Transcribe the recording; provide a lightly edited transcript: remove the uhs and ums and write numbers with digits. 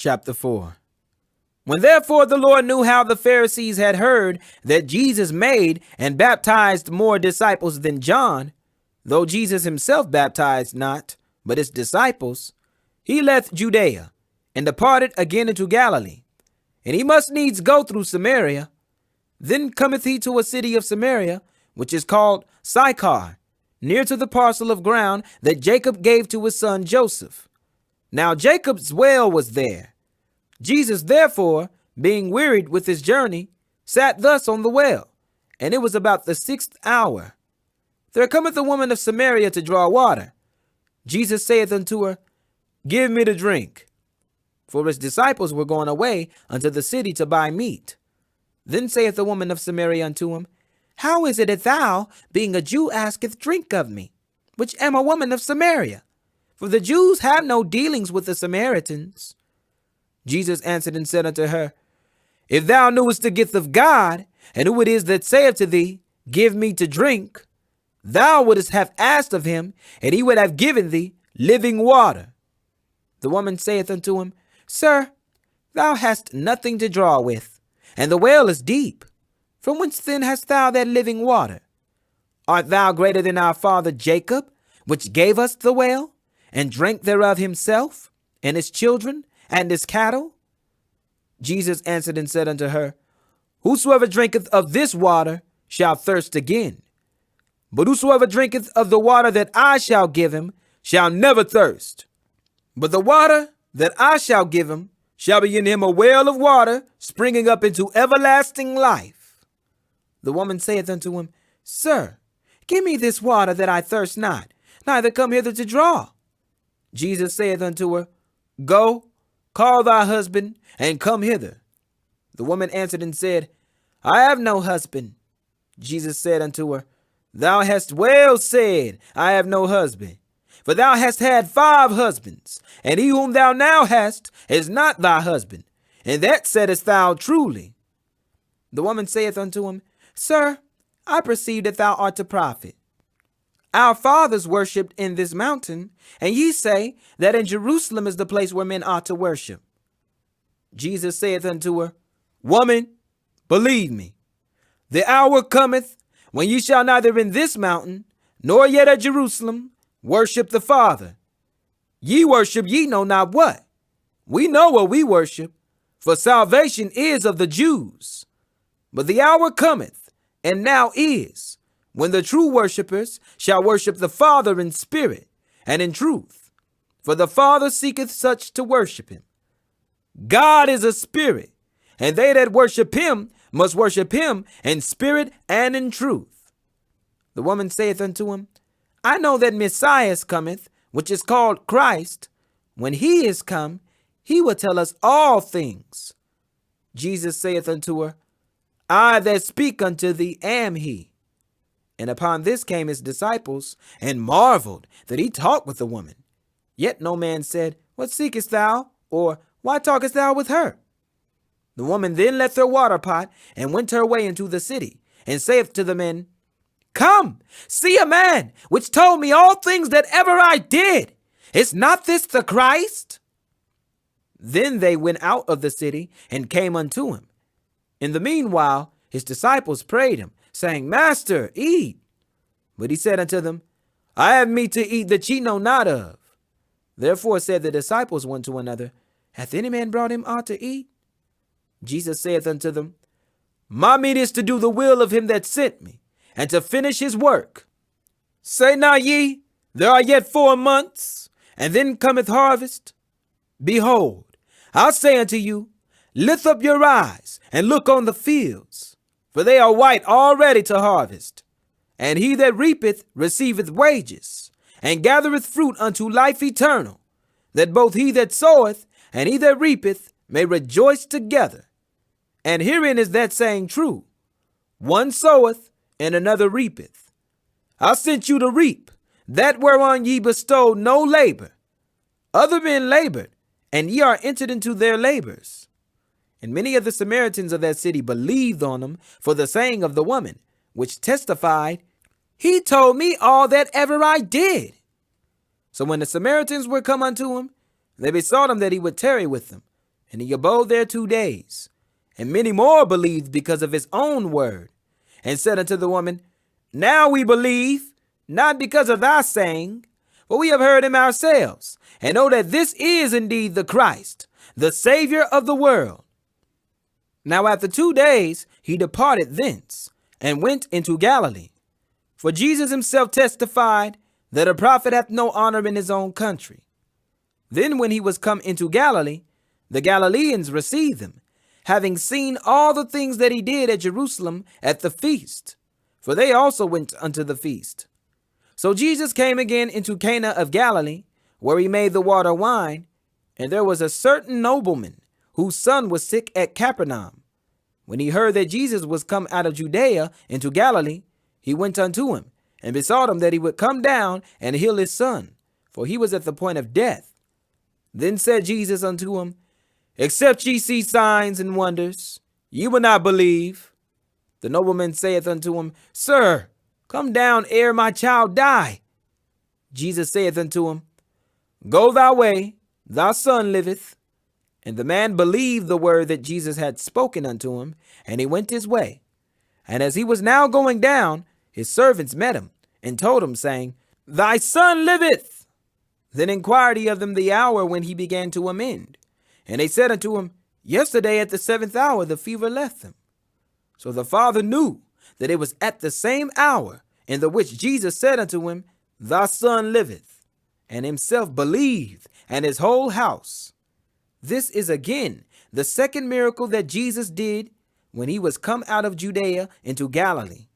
Chapter 4. When therefore the Lord knew how the Pharisees had heard that Jesus made and baptized more disciples than John, though Jesus himself baptized not, but his disciples, he left Judea and departed again into Galilee. And he must needs go through Samaria. Then cometh he to a city of Samaria, which is called Sychar, near to the parcel of ground that Jacob gave to his son Joseph. Now Jacob's well was there. Jesus, therefore, being wearied with his journey, sat thus on the well, and it was about the 6th hour. There cometh a woman of Samaria to draw water. Jesus saith unto her, Give me to drink. For his disciples were gone away unto the city to buy meat. Then saith the woman of Samaria unto him, How is it that thou, being a Jew, asketh drink of me, which am a woman of Samaria? For the Jews have no dealings with the Samaritans. Jesus answered and said unto her, If thou knewest the gift of God, and who it is that saith to thee, Give me to drink, thou wouldest have asked of him, and he would have given thee living water. The woman saith unto him, Sir, thou hast nothing to draw with, and the well is deep. From whence then hast thou that living water? Art thou greater than our father Jacob, which gave us the well, and drank thereof himself, and his children, and his cattle? Jesus answered and said unto her, Whosoever drinketh of this water shall thirst again. But whosoever drinketh of the water that I shall give him shall never thirst. But the water that I shall give him shall be in him a well of water springing up into everlasting life. The woman saith unto him, Sir, give me this water that I thirst not, neither come hither to draw. Jesus saith unto her, Go, call thy husband, and come hither. The woman answered and said, I have no husband. Jesus said unto her, Thou hast well said, I have no husband. For thou hast had 5 husbands, and he whom thou now hast is not thy husband, and that saidest thou truly. The woman saith unto him, Sir, I perceive that thou art a prophet. Our fathers worshipped in this mountain, and ye say that in Jerusalem is the place where men ought to worship. Jesus saith unto her, Woman, believe me, the hour cometh when ye shall neither in this mountain, nor yet at Jerusalem, worship the Father. Ye worship ye know not what. We know what we worship, for salvation is of the Jews. But the hour cometh, and now is, when the true worshipers shall worship the Father in spirit and in truth. For the Father seeketh such to worship him. God is a spirit, and they that worship him must worship him in spirit and in truth. The woman saith unto him, I know that Messiah cometh, which is called Christ. When he is come, he will tell us all things. Jesus saith unto her, I that speak unto thee am he. And upon this came his disciples, and marveled that he talked with the woman. Yet no man said, What seekest thou? Or, Why talkest thou with her? The woman then left her water pot, and went her way into the city, and saith to the men, Come, see a man, which told me all things that ever I did. Is not this the Christ? Then they went out of the city, and came unto him. In the meanwhile, his disciples prayed him, saying, Master, eat. But he said unto them, I have meat to eat that ye know not of. Therefore said the disciples one to another, Hath any man brought him aught to eat? Jesus saith unto them, My meat is to do the will of him that sent me, and to finish his work. Say not ye, There are yet 4 months, and then cometh harvest? Behold, I say unto you, Lift up your eyes, and look on the fields, for they are white already to harvest. And he that reapeth receiveth wages, and gathereth fruit unto life eternal, that both he that soweth and he that reapeth may rejoice together. And herein is that saying true, One soweth, and another reapeth. I sent you to reap that whereon ye bestowed no labor. Other men labored, and ye are entered into their labors. And many of the Samaritans of that city believed on him for the saying of the woman, which testified, He told me all that ever I did. So when the Samaritans were come unto him, they besought him that he would tarry with them. And he abode there 2 days. And many more believed because of his own word, and said unto the woman, Now we believe, not because of thy saying, but we have heard him ourselves, and know that this is indeed the Christ, the Savior of the world. Now after 2 days he departed thence, and went into Galilee. For Jesus himself testified that a prophet hath no honor in his own country. Then when he was come into Galilee, the Galileans received him, having seen all the things that he did at Jerusalem at the feast, for they also went unto the feast. So Jesus came again into Cana of Galilee, where he made the water wine, and there was a certain nobleman whose son was sick at Capernaum. When he heard that Jesus was come out of Judea into Galilee, he went unto him, and besought him that he would come down and heal his son, for he was at the point of death. Then said Jesus unto him, Except ye see signs and wonders, ye will not believe. The nobleman saith unto him, Sir, come down ere my child die. Jesus saith unto him, Go thy way, thy son liveth. And the man believed the word that Jesus had spoken unto him, and he went his way. And as he was now going down, his servants met him, and told him, saying, Thy son liveth. Then inquired he of them the hour when he began to amend. And they said unto him, Yesterday at the 7th hour the fever left him. So the father knew that it was at the same hour in the which Jesus said unto him, Thy son liveth, and himself believed, and his whole house. This is again the second miracle that Jesus did when he was come out of Judea into Galilee.